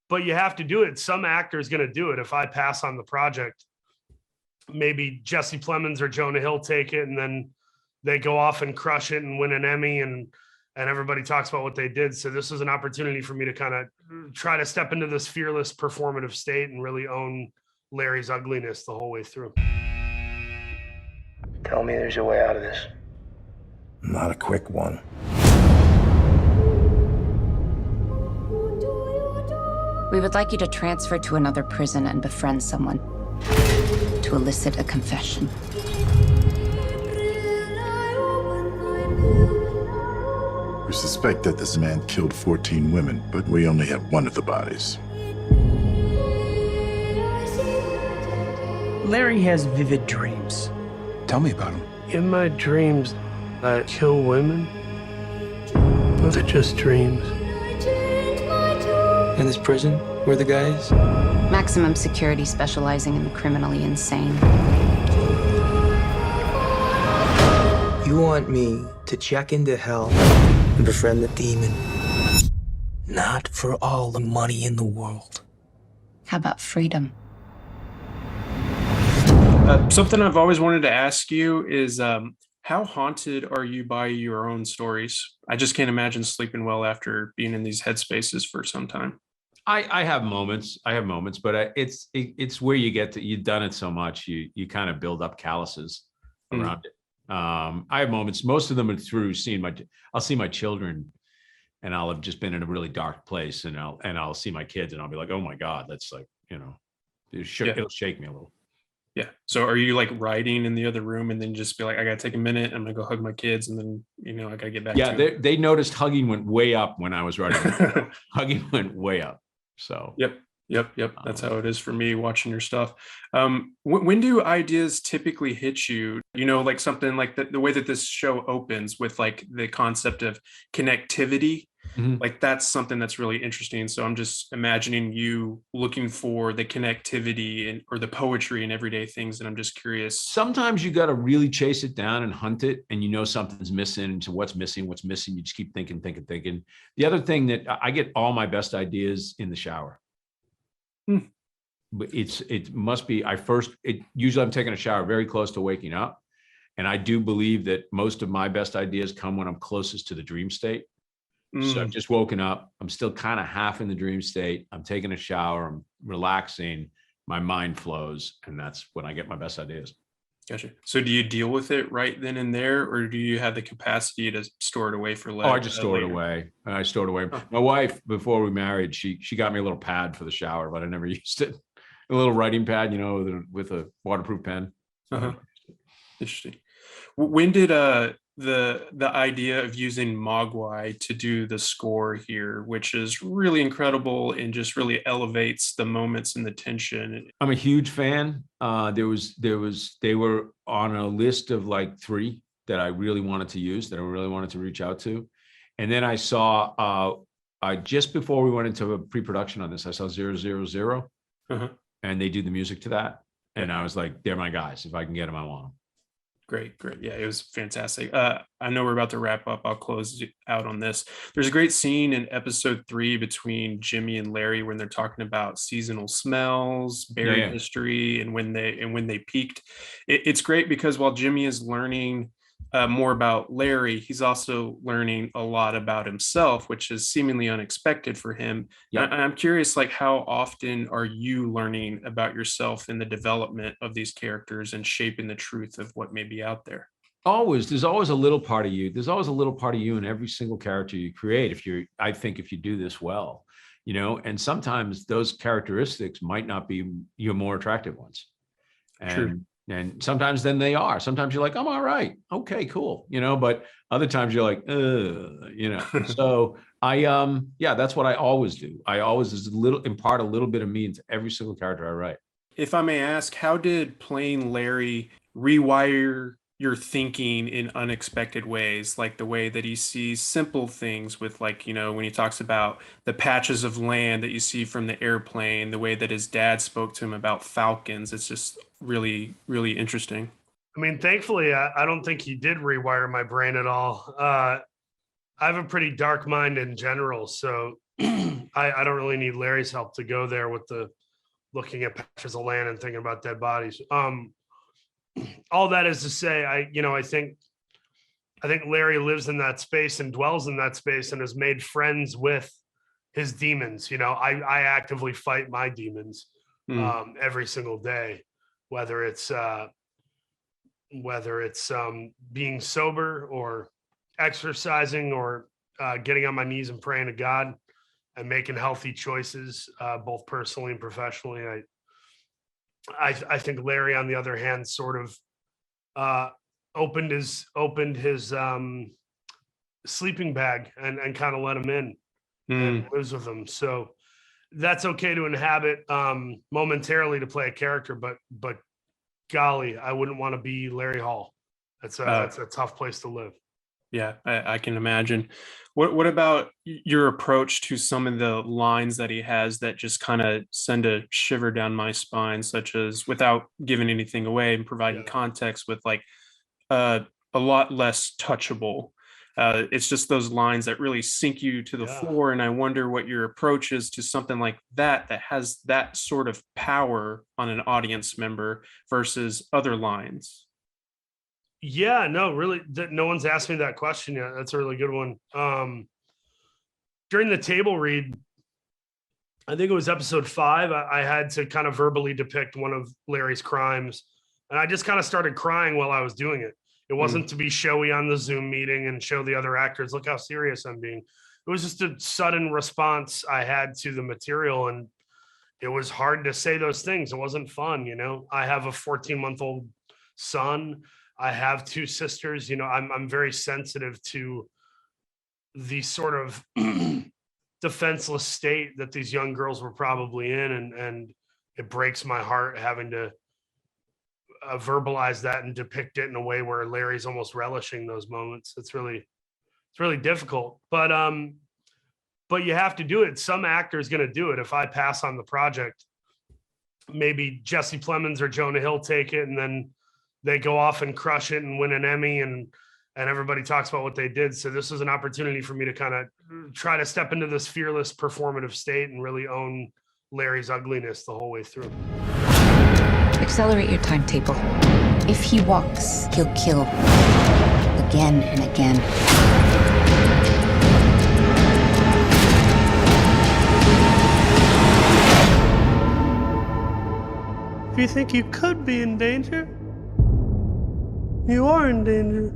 but you have to do it. Some actor is going to do it. If I pass on the project, maybe Jesse Plemons or Jonah Hill take it, and then they go off and crush it and win an Emmy, and everybody talks about what they did. So this was an opportunity for me to kind of try to step into this fearless performative state and really own Larry's ugliness the whole way through. Tell me there's a way out of this. Not a quick one. We would like you to transfer to another prison and befriend someone to elicit a confession. We suspect that this man killed 14 women, but we only have one of the bodies. Larry has vivid dreams. Tell me about him. In my dreams, I kill women. Those are just dreams. In this prison, where the guys? Maximum security specializing in the criminally insane. You want me to check into hell and befriend the demon? Not for all the money in the world. How about freedom? Something I've always wanted to ask you is how haunted are you by your own stories? I just can't imagine sleeping well after being in these headspaces for some time. I have moments. But it's where you get to, you've done it so much, you kind of build up calluses around it. I have moments. Most of them are through I'll see my children, and I'll have just been in a really dark place, and I'll see my kids, and I'll be like, oh my God, that's like, it'll shake me a little. Yeah. So are you like writing in the other room and then just be like, I got to take a minute, I'm going to go hug my kids, and then, I got to get back to it? They noticed hugging went way up when I was writing. Hugging went way up. So Yep. That's how it is for me watching your stuff. When do ideas typically hit you? Like something like the way that this show opens with like the concept of connectivity. Mm-hmm. Like that's something that's really interesting. So I'm just imagining you looking for the connectivity or the poetry in everyday things. And I'm just curious. Sometimes you got to really chase it down and hunt it, and something's missing. And so what's missing? You just keep thinking. The other thing that I get all my best ideas in the shower. But it must be, usually I'm taking a shower very close to waking up. And I do believe that most of my best ideas come when I'm closest to the dream state. So I've just woken up. I'm still kind of half in the dream state. I'm taking a shower. I'm relaxing. My mind flows. And that's when I get my best ideas. Gotcha. So do you deal with it right then and there, or do you have the capacity to store it away for later? Oh, I just store it away. I stored it away. Oh. My wife, before we married, she got me a little pad for the shower, but I never used it. A little writing pad, with a waterproof pen. Uh-huh. Interesting. When did the idea of using Mogwai to do the score here, which is really incredible and just really elevates the moments and the tension? I'm a huge fan. They were on a list of like 3 that I really wanted to use, that I really wanted to reach out to. And then I saw, just before we went into a pre-production on this, I saw 000, and they do the music to that. And I was like, they're my guys. If I can get them, I want them. Great. Yeah, it was fantastic. I know we're about to wrap up. I'll close out on this. There's a great scene in episode 3 between Jimmy and Larry when they're talking about seasonal smells, buried history, and when they peaked. It's great because while Jimmy is learning more about Larry, he's also learning a lot about himself, which is seemingly unexpected for him. And I'm curious, like, how often are you learning about yourself in the development of these characters and shaping the truth of what may be out there? There's always a little part of you. There's always a little part of you in every single character you create. I think if you do this well, and sometimes those characteristics might not be your more attractive ones. True. And sometimes then they are. Sometimes you're like, I'm all right. Okay, cool. But other times you're like, So that's what I always do. I always impart a little bit of me into every single character I write. If I may ask, how did playing Larry rewire your thinking in unexpected ways, like the way that he sees simple things with, like, when he talks about the patches of land that you see from the airplane, the way that his dad spoke to him about falcons? It's just really, really interesting. I mean, thankfully, I don't think he did rewire my brain at all. I have a pretty dark mind in general. So I don't really need Larry's help to go there with the looking at patches of land and thinking about dead bodies. All that is to say, I think Larry lives in that space and dwells in that space and has made friends with his demons. I actively fight my demons every single day, whether it's being sober or exercising or getting on my knees and praying to God and making healthy choices, both personally and professionally. I think Larry, on the other hand, sort of opened his sleeping bag and kind of let him in and lives with him. So that's okay to inhabit momentarily to play a character, but golly, I wouldn't want to be Larry Hall. That's a tough place to live. Yeah, I can imagine. What about your approach to some of the lines that he has that just kind of send a shiver down my spine, such as, without giving anything away and providing context, with like a lot less touchable. It's just those lines that really sink you to the floor. And I wonder what your approach is to something like that has that sort of power on an audience member versus other lines. Yeah, no, really, no one's asked me that question yet. That's a really good one. During the table read, I think it was episode 5, I had to kind of verbally depict one of Larry's crimes. And I just kind of started crying while I was doing it. It wasn't to be showy on the Zoom meeting and show the other actors, look how serious I'm being. It was just a sudden response I had to the material. And it was hard to say those things. It wasn't fun. I have a 14-month-old son. I have 2 sisters. I'm very sensitive to the sort of defenseless state that these young girls were probably in. And it breaks my heart having to verbalize that and depict it in a way where Larry's almost relishing those moments. It's really difficult, but you have to do it. Some actor is going to do it. If I pass on the project, maybe Jesse Plemons or Jonah Hill take it, and then they go off and crush it and win an Emmy, and everybody talks about what they did. So this is an opportunity for me to kind of try to step into this fearless performative state and really own Larry's ugliness the whole way through. Accelerate your timetable. If he walks, he'll kill. Again and again. If you think you could be in danger, you are in danger.